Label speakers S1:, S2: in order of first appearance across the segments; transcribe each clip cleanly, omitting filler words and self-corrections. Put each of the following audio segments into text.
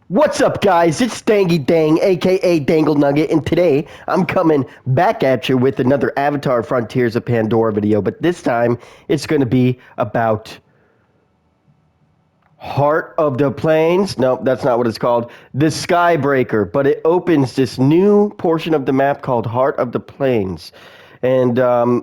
S1: What's up, guys? It's Dangy Dang, aka Dangle Nugget, and today I'm coming back at you with another Avatar Frontiers of Pandora video, but this time it's going to be about Heart of the Plains. Nope, that's not what it's called. The Skybreaker, but it opens this new portion of the map called Heart of the Plains. And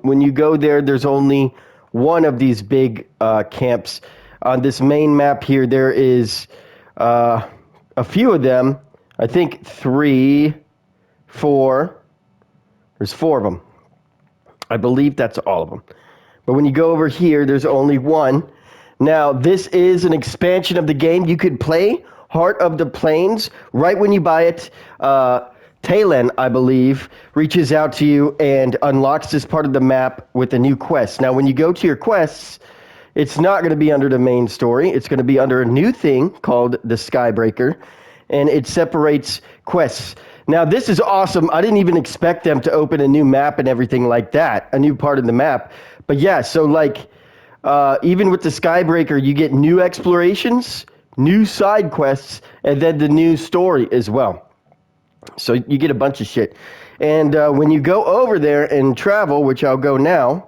S1: when you go there, there's only one of these big camps. On this main map here, there is a few of them. I think three, four. There's four of them. I believe that's all of them. But when you go over here, there's only one. Now, this is an expansion of the game. You could play Heart of the Plains right when you buy it. Taylan, I believe, reaches out to you and unlocks this part of the map with a new quest. Now, when you go to your quests, it's not going to be under the main story. It's going to be under a new thing called the Skybreaker, and it separates quests. Now, this is awesome. I didn't even expect them to open a new map and everything like that, a new part of the map. But yeah, so like, even with the Skybreaker, you get new explorations, new side quests, and then the new story as well. So you get a bunch of shit. And when you go over there and travel, which I'll go now,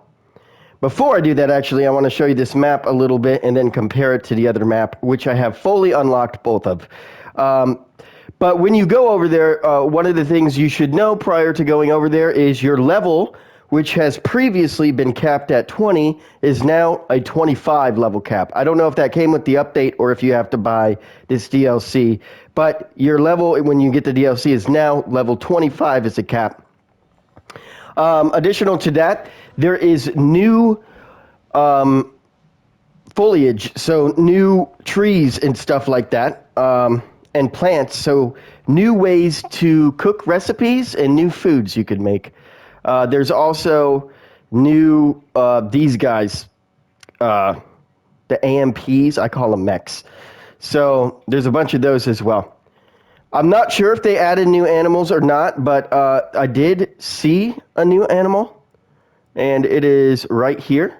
S1: before I do that, actually, I want to show you this map a little bit and then compare it to the other map, which I have fully unlocked both of. But when you go over there, one of the things you should know prior to going over there is your level, which has previously been capped at 20, is now a 25 level cap. I don't know if that came with the update or if you have to buy this DLC, but your level when you get the DLC is now level 25 as a cap. Additional to that, there is new foliage, so new trees and stuff like that, and plants, so new ways to cook recipes and new foods you could make. There's also new, these guys, the AMPs, I call them mechs. So there's a bunch of those as well. I'm not sure if they added new animals or not, but I did see a new animal, and it is right here.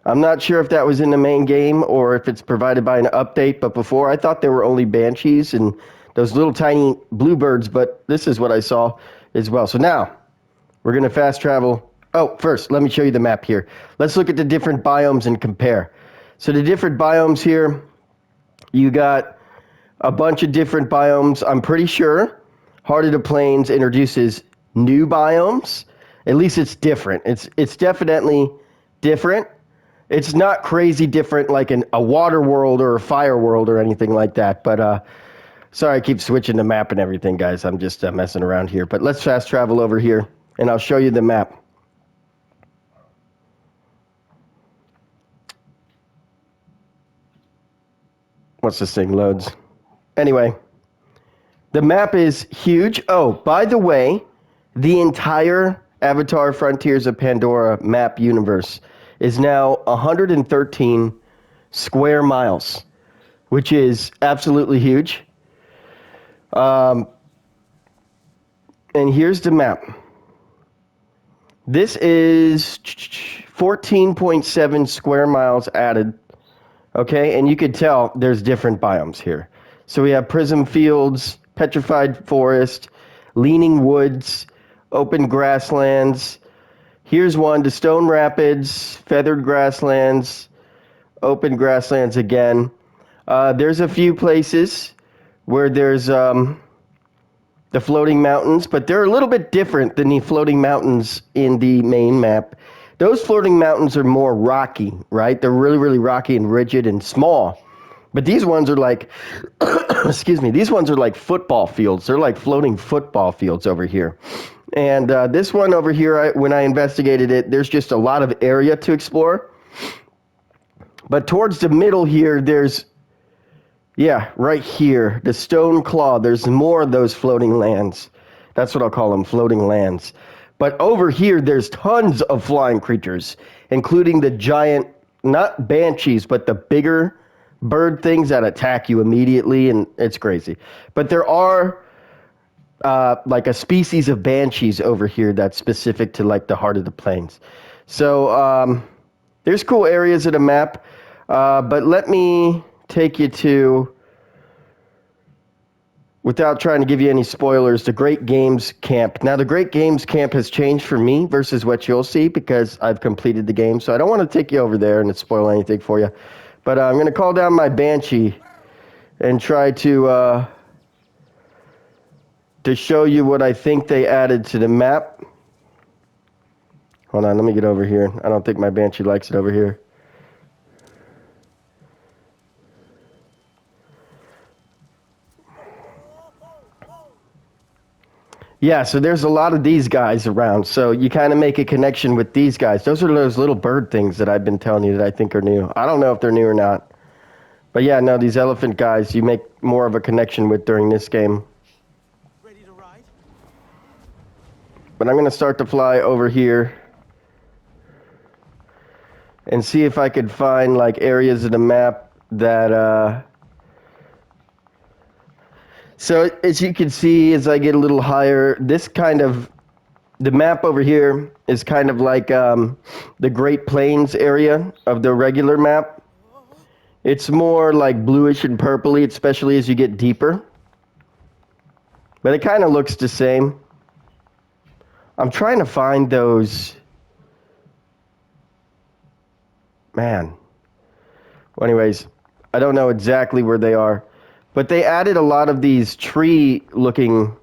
S1: I'm not sure if that was in the main game or if it's provided by an update, but before I thought there were only banshees and those little tiny bluebirds, but this is what I saw as well. So now, we're going to fast travel. Oh, first, let me show you the map here. Let's look at the different biomes and compare. So the different biomes here, you got a bunch of different biomes. I'm pretty sure Heart of the Plains introduces new biomes. At least it's different. It's definitely different. It's not crazy different like a water world or a fire world or anything like that. But sorry, I keep switching the map and everything, guys. I'm just messing around here. But let's fast travel over here, and I'll show you the map. Once this thing loads. Anyway, the map is huge. Oh, by the way, the entire Avatar Frontiers of Pandora map universe is now 113 square miles, which is absolutely huge. And here's the map. This is 14.7 square miles added. Okay, and you could tell there's different biomes here. So we have prism fields, petrified forest, leaning woods, open grasslands. Here's one, the stone rapids, feathered grasslands, open grasslands again. There's a few places where there's the floating mountains, but they're a little bit different than the floating mountains in the main map. Those floating mountains are more rocky, right? They're really, really rocky and rigid and small. But these ones are like, excuse me, these ones are like football fields. They're like floating football fields over here. And this one over here, when I investigated it, there's just a lot of area to explore. But towards the middle here, there's, yeah, right here, the Stone Claw. There's more of those floating lands. That's what I'll call them, floating lands. But over here, there's tons of flying creatures, including the giant, not banshees, but the bigger bird things that attack you immediately, and it's crazy. But there are like a species of banshees over here that's specific to like the Heart of the Plains. So there's cool areas of the map, but let me take you to without trying to give you any spoilers, the Great Games Camp. Now, the Great Games Camp has changed for me versus what you'll see because I've completed the game. So I don't want to take you over there and spoil anything for you. But I'm going to call down my Banshee and try to show you what I think they added to the map. Hold on, let me get over here. I don't think my Banshee likes it over here. Yeah, so there's a lot of these guys around. So you kind of make a connection with these guys. Those are those little bird things that I've been telling you that I think are new. I don't know if they're new or not. But yeah, no, these elephant guys you make more of a connection with during this game.
S2: Ready to ride?
S1: But I'm going to start to fly over here and see if I could find like areas of the map that so as you can see, as I get a little higher, the map over here is kind of like the Great Plains area of the regular map. It's more like bluish and purpley, especially as you get deeper. But it kind of looks the same. I'm trying to find those. Man. Well, anyways, I don't know exactly where they are. But they added a lot of these tree-looking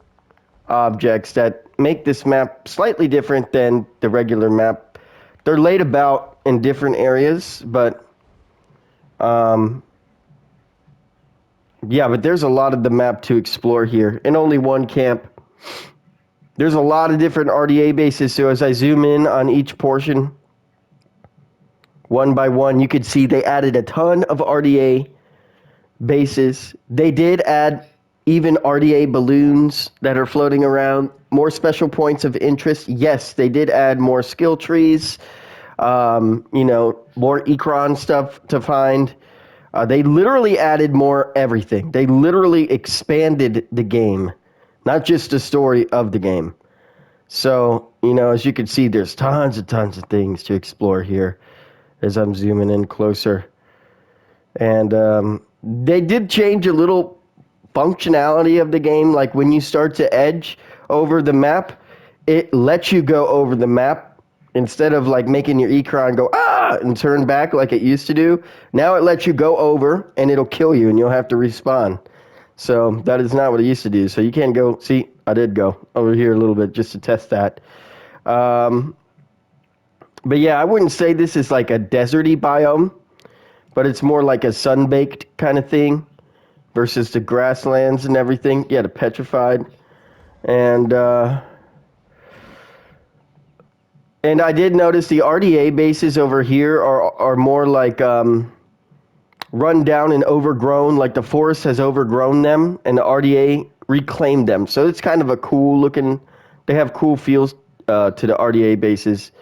S1: objects that make this map slightly different than the regular map. They're laid about in different areas, but yeah, but there's a lot of the map to explore here, and only one camp. There's a lot of different RDA bases, so as I zoom in on each portion, one by one, you could see they added a ton of RDA bases. They did add even RDA balloons that are floating around. More special points of interest. Yes, they did add more skill trees. More Ecron stuff to find. They literally added more everything. They literally expanded the game, not just the story of the game. So, as you can see, there's tons of things to explore here as I'm zooming in closer. And they did change a little functionality of the game. Like when you start to edge over the map, it lets you go over the map instead of like making your Ecron go and turn back like it used to do. Now it lets you go over and it'll kill you and you'll have to respawn. So that is not what it used to do. So you can't go. See, I did go over here a little bit just to test that. But yeah, I wouldn't say this is like a deserty biome, but it's more like a sun-baked kind of thing versus the grasslands and everything. Yeah, the petrified. And I did notice the RDA bases over here are more like run down and overgrown, like the forest has overgrown them and the RDA reclaimed them. So it's kind of a cool looking, they have cool feels to the RDA bases.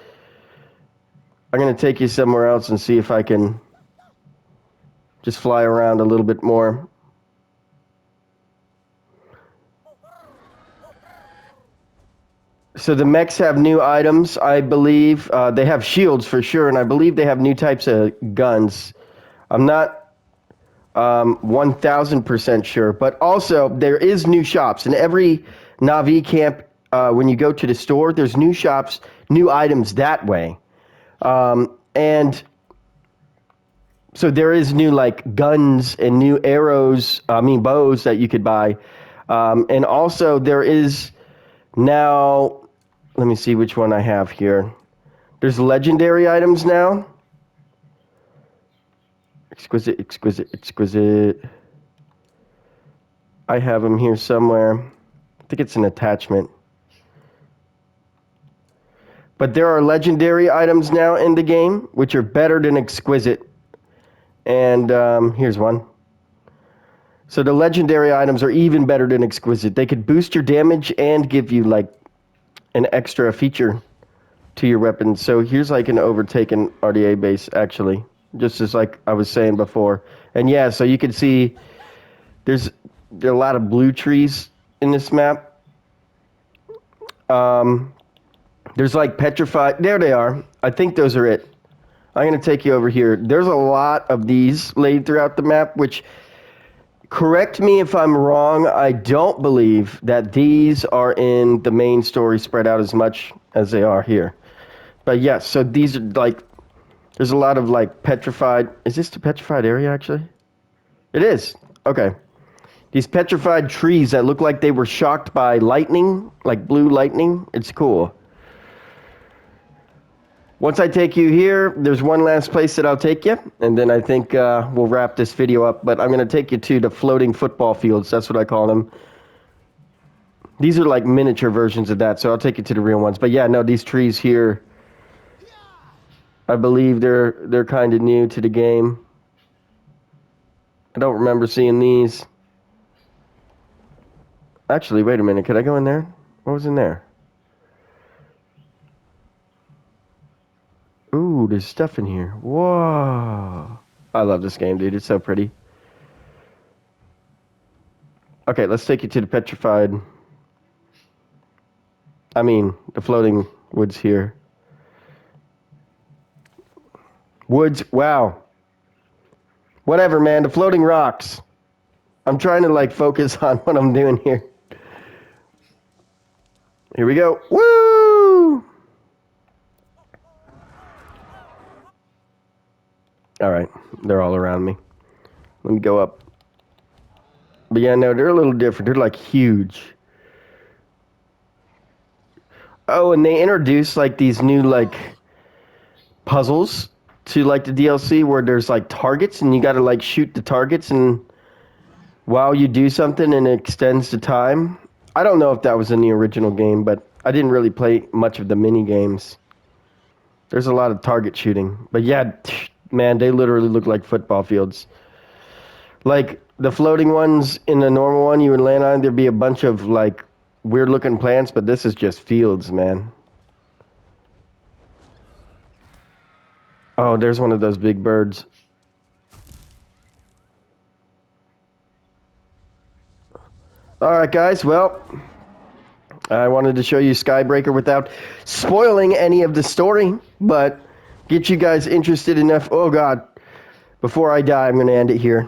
S1: I'm going to take you somewhere else and see if I can just fly around a little bit more. So the mechs have new items, I believe. They have shields for sure, and I believe they have new types of guns. I'm not 1,000% sure, but also there is new shops. In every Na'vi camp, when you go to the store, there's new shops, new items that way. And so there is new like guns and new arrows, bows that you could buy. And also there is now, let me see which one I have here. There's legendary items now. Exquisite, exquisite, exquisite. I have them here somewhere. I think it's an attachment. But there are legendary items now in the game, which are better than exquisite. And here's one. So the legendary items are even better than exquisite. They could boost your damage and give you like an extra feature to your weapon. So here's like an overtaken RDA base actually, just as like I was saying before. And yeah, so you can see there are a lot of blue trees in this map. There's like petrified, there they are. I think those are it. I'm going to take you over here. There's a lot of these laid throughout the map, which Correct me if I'm wrong. I don't believe that these are in the main story spread out as much as they are here. But yes, so these are like, there's a lot of like petrified. Is this the petrified area actually? It is. Okay. These petrified trees that look like they were shocked by lightning, like blue lightning. It's cool. Once I take you here, there's one last place that I'll take you, and then I think we'll wrap this video up. But I'm going to take you to the floating football fields. That's what I call them. These are like miniature versions of that, so I'll take you to the real ones. But yeah, no, these trees here, I believe they're kind of new to the game. I don't remember seeing these. Actually, wait a minute. Could I go in there? What was in there? Ooh, there's stuff in here. Whoa. I love this game, dude. It's so pretty. Okay, let's take you to the petrified. The floating woods here. Woods, wow. Whatever, man. The floating rocks. I'm trying to like focus on what I'm doing here. Here we go. Woo! All right, they're all around me. Let me go up. But yeah, no, they're a little different. They're like huge. Oh, and they introduced like these new like puzzles to like the DLC where there's like targets and you got to like shoot the targets and while you do something and it extends the time. I don't know if that was in the original game, but I didn't really play much of the mini games. There's a lot of target shooting. But yeah, man, they literally look like football fields. Like the floating ones in the normal one you would land on, there'd be a bunch of like weird looking plants, but this is just fields, man. Oh, there's one of those big birds. All right, guys. Well, I wanted to show you Skybreaker without spoiling any of the story, but get you guys interested enough. Oh, God. Before I die, I'm going to end it here.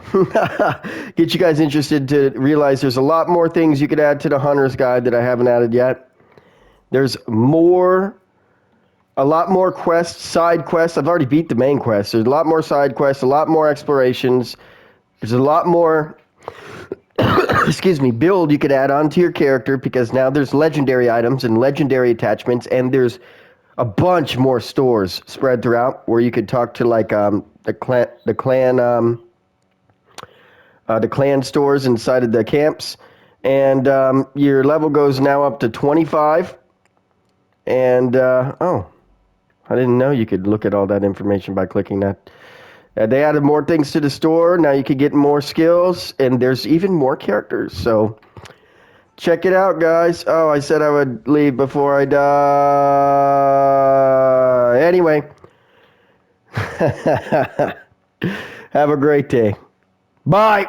S1: Get you guys interested to realize there's a lot more things you could add to the Hunter's Guide that I haven't added yet. There's a lot more quests, side quests. I've already beat the main quest. There's a lot more side quests, a lot more explorations. There's a lot more, excuse me, build you could add on to your character because now there's legendary items and legendary attachments, and there's a bunch more stores spread throughout where you could talk to like the clan stores inside of the camps, and your level goes now up to 25. And oh, I didn't know you could look at all that information by clicking that. They added more things to the store. Now you can get more skills, and there's even more characters. So check it out, guys. Oh, I said I would leave before I die. Anyway, have a great day. Bye.